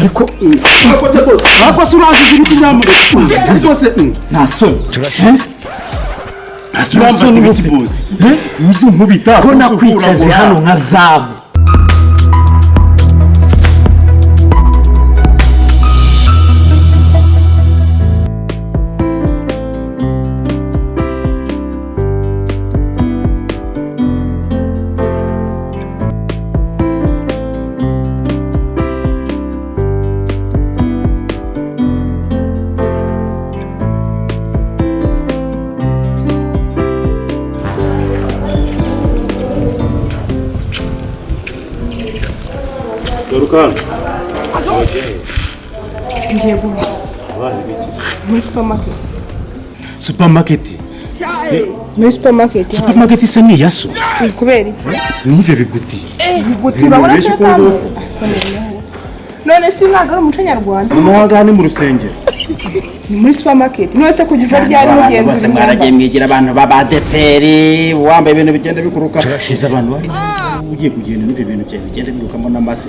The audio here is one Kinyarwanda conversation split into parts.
ariko akoze urazi ibiti nyamure rwose nasoni nasoni ibiti bose yuzu nkubita ko nakwicaje hano nka zabu Kwirukanwa. Ngiye guha. Muri supermarket. Supermarket. Muri supermarket. Supermarket isa ni yaso. Kubera iki? Nivyo biguti. Biguti babona cyane. None si nagara umuco nyarwanda. Umuhanga ni mu rusengero. Ni muri supermarket. None se kujiva ryari mugenzi. Mwaragiye mwigira abantu babadeperi wambaye ibintu bigenda bikuruka. Iza abantu bari ugiye kugenda n'ibyo bintu byawe bigenda birukamo n'amase.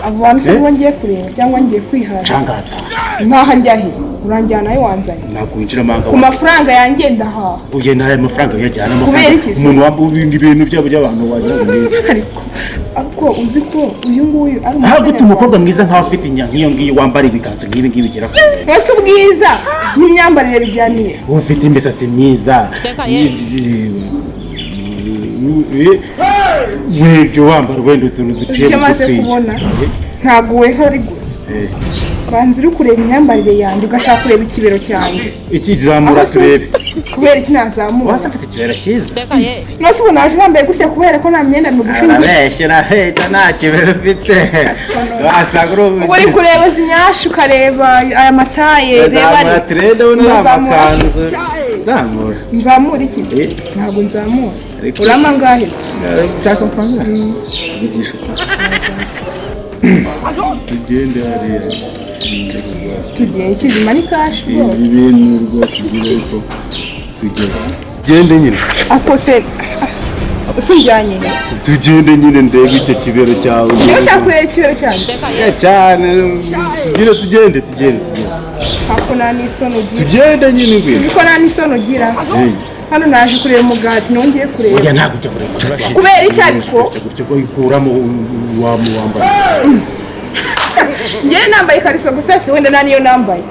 Abo bantu se ngiye kureba cyangwa ngiye kwihara. Cangata. Nkaha njyahi. Uranjyana nayo wanzanye. Nakwinjira manga. Ku mafaranga yanjye ndaha. Uye naye mafaranga yajyana amafaranga. Umuntu wambuye ibintu by'abantu wagira ngo ariko uzi ko uyu nguyu ari umukobwa umukobwa mwiza nkaho afite nk'iyo ngiyo wambara ibikanzu nk'ibi ngibi bigera ko wese ubwiza n'imyambarire bijyaniye ufite imisatsi myiza webyo wambara wenda utuntu duciye bugufi ntabwo weho ari gusa banza uri kureba imyambarire yanjye ugashaka kureba ikibero cyanjye iki zamura turebe kubera iki nazamura wase afite ikibero cyiza nose ubu naje nambaye gutya kubera ko nta myenda migufi arabeshyira heta nta kibero ufite wasanga uri kureba zinyasha ukareba aya mataye reba turende ubona amakanzu nzamura iki ntabwo nzamura urama ngahe ushaka amafaranga yigisha tugende hariya tugiye kizima ni kashi rwose ibintu rwose ugira ariko tugende nyine akose usinjyanye tugende nyine ndebe icyo kibero cyawe niyo cyakureba ikibero cyanjye cyane tugende hako nta n'isoni ugira tugende nyine ngwino uzi ko nta n'isoni ugira hano naje kureba umugati nongeye kureba oya ntabwo ujya kureba umugati kubera iki ariko gutyo ko ikuramo wamwambara njyewe nambaye ikariso gusa si wenda nta niyo nambaye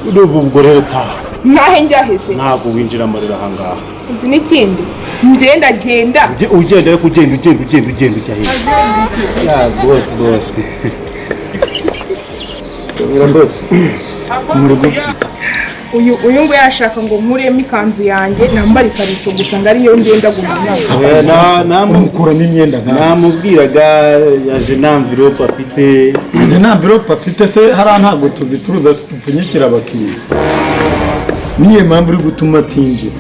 ubwo rero taha ntahe njyaheze ntabwo winjira amarira ahangaha uzi n'ikindi ngenda ugenda ariko ugenda ujya hirya bose urabose muri gupfa uyu nguyu yashaka ngo nkuremo ikanzu yanjye nambara ikariso gusa ngo ariyo ngenda gumenya namukuramo imyenda namubwiraga yaje nta envelope afite se hariya ntabwo tuzicuruza tupfunyikira abakiriya niyo mpamvu uri gutuma atinjira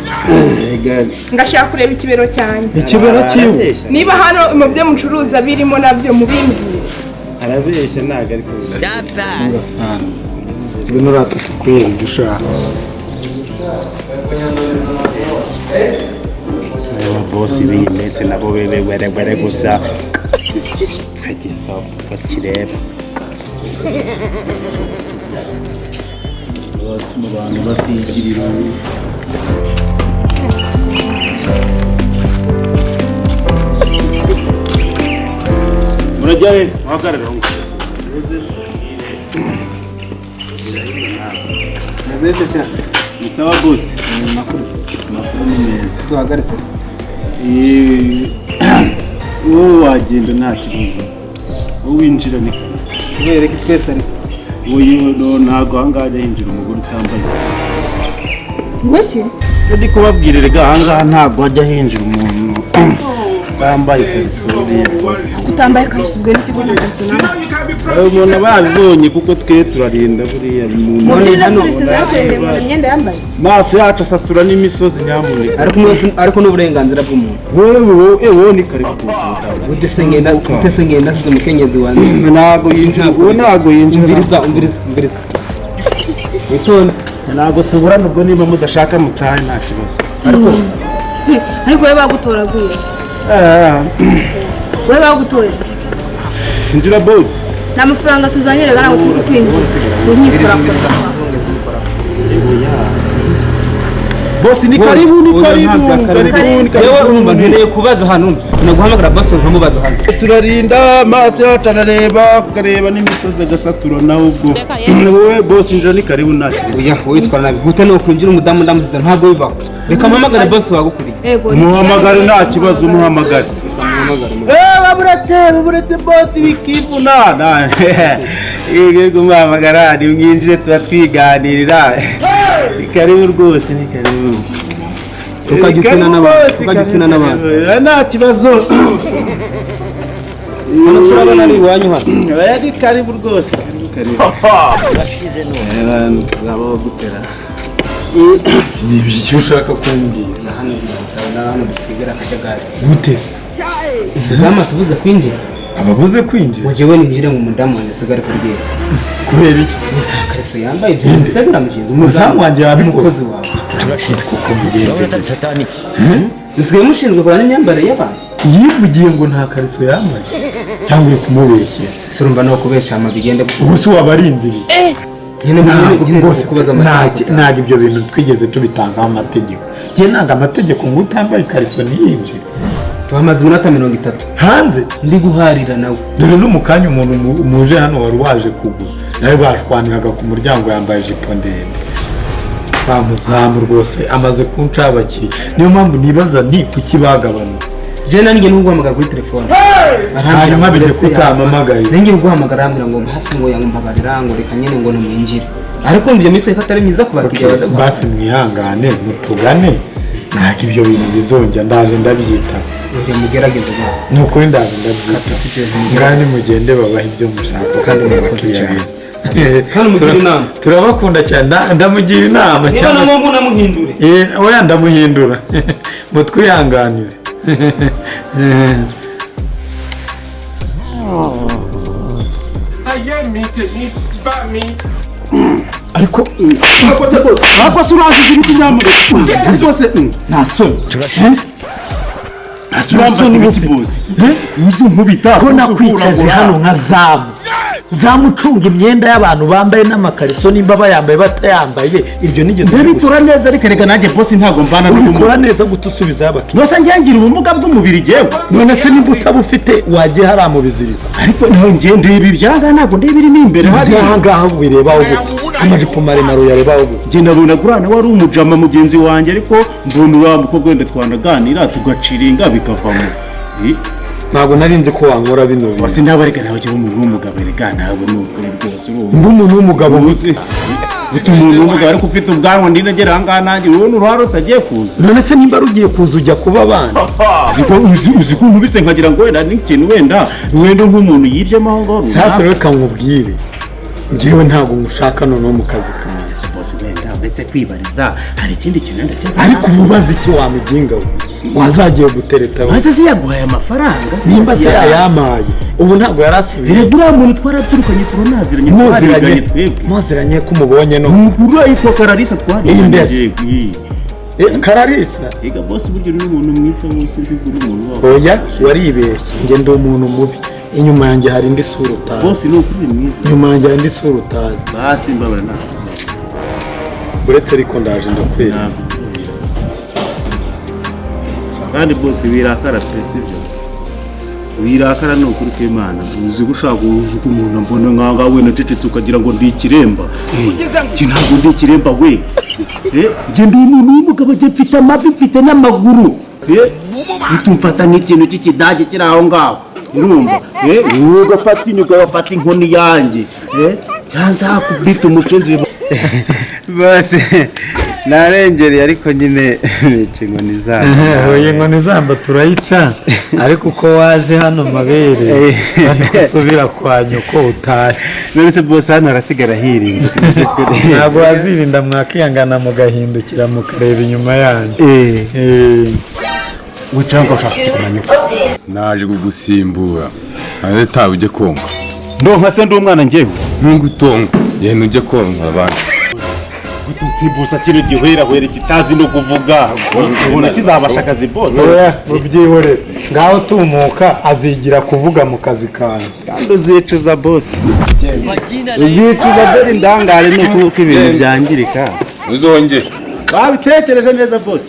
ngashaka kureba ikibero cyanjye ikibero cyiwe niba hano mu byo mucuruza birimo nabyo mubimbwire arabeshya ntabwo ari kubera ngwino rata tukwere dushaka bosi biyimetse nabo bere gusa twagisa bakireba batuma abantu batigirira murajyaye muhagarara ngo ni sawa bose makuru ni meza tuhagaritse wowe wagenda nta kibazo wowe winjira ni kare kubera ko twese ari wowe ntabwo ahangaha ajya hinjira umugore utambaye ikariso ngoshye ndi kubabwira rega ahangaha ntabwo hajya hinjira umuntu utambaye ikariso utambaye ikariso ubwo n'ikigo n'ikariso nawe umuntu babibonye kuko twe turarinda buriya muri nasubise zakwende mu myenda yambaye maso yacu asatura n'imisozi nyamuneka ariko n'uburenganzira bw'umuntu wowe ni kare kuza utesengenda nasize umukenyezi wanjye ntabwo yinjira umviriza witonde ntabwo tuburana ubwo niba mudashaka mutahe nta kibazo ariko we bagutoraguye we bagutoye injira boss nta mafaranga tuzanye rega ntabwo turi kwinjira unyikora boss ni karibu jewe urumva nkeneye kubaza hano naguhamagara boss nkamubaza hano turarinda amaso yacu akareba n'imisozi agasatura nawe ubwo wowe boss nje ni karibu ntacyo oya witwara nabi gute no kwinjira umudamu ndamuziza ntabwo bibaho reka mpamagare boss wagukuriye muhamagare nta kibazo umuhamagare baburetse boss bikivuna yego muhamagara ni mwinjire tuba twiganirira karibu rwose ni karibu tukagikina n'abantu nta kibazo hano turabona ari iwanyu hano ari karibu rwose karibu urashize none tuzabaho gutera ni ibiki ushaka kumbwira hano bisigara akajagari gute zama tubuze kwinjira ababuze kwinjira wajewe ninjire mu mudamu wanjye sigare kurye kubera iki Ikariso yambaye ibyo bisabira mugenzi umuzamu wanjye umukozi wawe turashize kuko mugenzi musigaye mushinzwe kurana imyambarire y'abantu yivugiye ngo nta kariso yambaye cyangwa uri kumubeshya surumva no kubesha amabigende ubu se wabarinze ibi ntabwo ibyo bintu twigeze tubitangaho amategeko njye ntabwo amategeko ngo utambaye ikariso ntiyinjire tuhamaze iminota 30 hanze ndi guharira nawe dore no mu kanya umuntu muje hano wari waje kugura nawe bashwaniraga ku muryango yambaye ijipo ndende bamuzamu rwose amaze kuncabaki niyo mpamvu nibaza nti kuki bagabanutse jena ninge n'uguhamagara kuri telefone hanyuma bijye kutamamagaye ninge n'uguhamagara ambira ngo hasi ngo yambabarira ngo reka nyene ngo numwinjire ariko mvye mitwe katari myiza kubakiriya baza basi mwihangane mutugane ntabwo ibyo bintu bizongera ndaje ndabyita ujya mugerageze bose nukuri ndaje ndabyita ngani mugende babaha ibyo mushaka kandi mubakiriya beza hano mugira inama turabakunda cyane ndamugira inama cyane niba namwe namuhindure oya ndamuhindura mutwihanganire ariko se urazize ibiti nyamuneka rwose nta soni asurampase ibiti bose uzi nkubita ko nakwicaje hano nka zamucunga imyenda y'abantu bambaye n'amakariso nimba bayambaye batayambaye ibyo nigeze ndabikora neza ariko reka nanjye boss ntago mbana n'ubikora neza gutusubiza abakiriya nose ngira ubumuga bw'umubiri jewe none se nimba utabufite wagiye hariya mu biziriko ariko naho ngiye ndeba ibyanga ntabwo ndeba irimo imbere hari ahangaha birebaho amajipo maremare uyarebaho njye nabona gurana wari umujama mugenzi wanjye ariko mbona uriya mukobwa wenda twanaganira tugaciringa bikavamo ntabwo nari nzi ko wankora bino bintu wasi ntabareka nawe cyo umuntu w'umugabo rega ntabwo n'ukuri rwose urumva umuntu w'umugabo uzi bita umuntu w'umugabo ariko ufite ubwanwa ndinagera ahangaha nanjye wowe n'uruhare utagiye kuza none se nimba rugiye kuza ujya kuba abana uzi ukuntu bise nkagira ngo wenda n'ikintu wenda nk'umuntu yibyemo aho ngaho sasa reka nkubwire njyewe ntabwo ngushaka noneho mu kazi kanjye se boss wenda uretse kwibariza hari ikindi kintu wenda cyangwa ariko ububaza iki wamuginga wazagiye gutereta maze se yaguhaye amafaranga nimba se yayamaye ubu ntabwo yarasubiye rero uriya muntu twarabyirukanye turanaziranye twaziranye twebwe muziranye ko umubonye no umuguru yitwa Kararisa twarinde Kararisa ega boss buryo ni umuntu mwiza wose nzi kuri umuntu wawe oya waribeshye nge ndi umuntu mubi inyuma yanjye hari indi sura utazi boss ni ukuri mwiza inyuma yanjye hari indi sura utazi basi mbabara nakuzo uretse ariko ndaje ndakwera kandi boss wirakara sibyo wirakara no kuri kw'Imana uzi gushaka uzuka umuntu mbona nkanga we natecetse ukagira ngo ndi ikiremba ntabwo ndi ikiremba we nge ndi umuntu w'umugabo je mfite amavi mfite n'amaguru bitumfata nk'ikintu cy'ikidage kiri aho ngaho urumva ugafata inyuga wafata inkoni yanjye cyanza hakubita umushinzi bose narengereye ariko nyine bica inkoni zamba oye inkoni zamba turayica ariko uko waje hano mabere gusubira kwa nyoko utahe none se bose hano arasigara hirinze ntabwo wazirinda mwakiyangana mugahindukira mukareba inyuma yanyu wicango ushaka kumanyuka naje kugusimbura leta ujye konka ndonka se ndi umwana njyewe ntungutonga yene ujye konka abandi gutsimbusa kino gihwerahwere kitazi no kuvuga ubona kizabasha akazi bose mubyihorere ngaho tumuka azigira kuvuga mu kazi kanjye kandi uzicuza bose uzicuza dore indangare nuko ibintu byangirika uzongere babitekereje neza bose